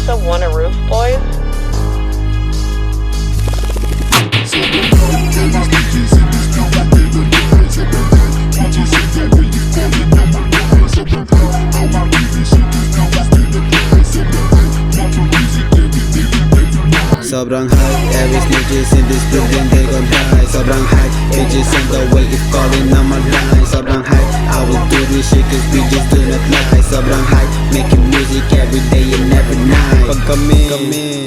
was the Wanna Roof Boys? Sobrang high, every snitches in this building they gon' die. Sobrang high, bitches on the way if calling on my line. Sobrang high, I will do this shit cause we just do not lie. Sobrang high, making music every day and every night. Pag kami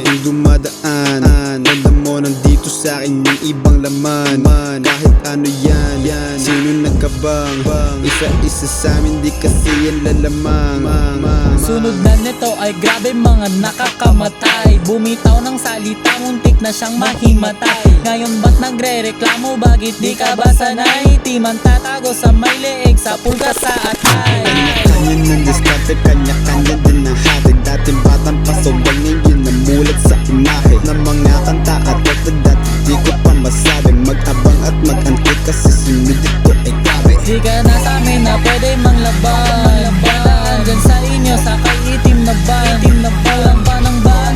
yung dumadaan, ramdam mo nandito sa akin yung ibang laman. Kahit ano yan, sino nagkabang, isa-isa sa amin di kasi yan lalamang. Sunod na nito ay grabe mga nakakamatay. Bumitaw ng salita, muntik na siyang mahimatay. Ngayon ba't nagre-reklamo, bakit di ka ba sanay? Di man tatago sa may leeg, sa pulga sa atay. Kanya-kanya ng diskarte, kanya-kanya din ang hatid. Dating batang pasogal, ngayon namulat sa imahe ng mga kanta at letad at di ko pa masabi. Mag-abang at mag-antay kasi sunod ito ay grabe. Di ka na sa amin na pwede manglabang. Daan dyan sa inyo, sakay itim na van. Walang pa ng ban,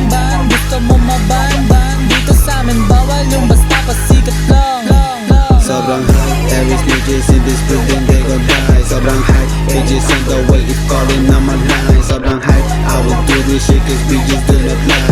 gusto mo maban. Dito sa amin bawal yung basta pasikat lang. Sobrang high, every snitches in this building they gon' die. Sobrang high, bitches on the way if calling on my line. Sobrang high, I will do this shit cause we just do not lie.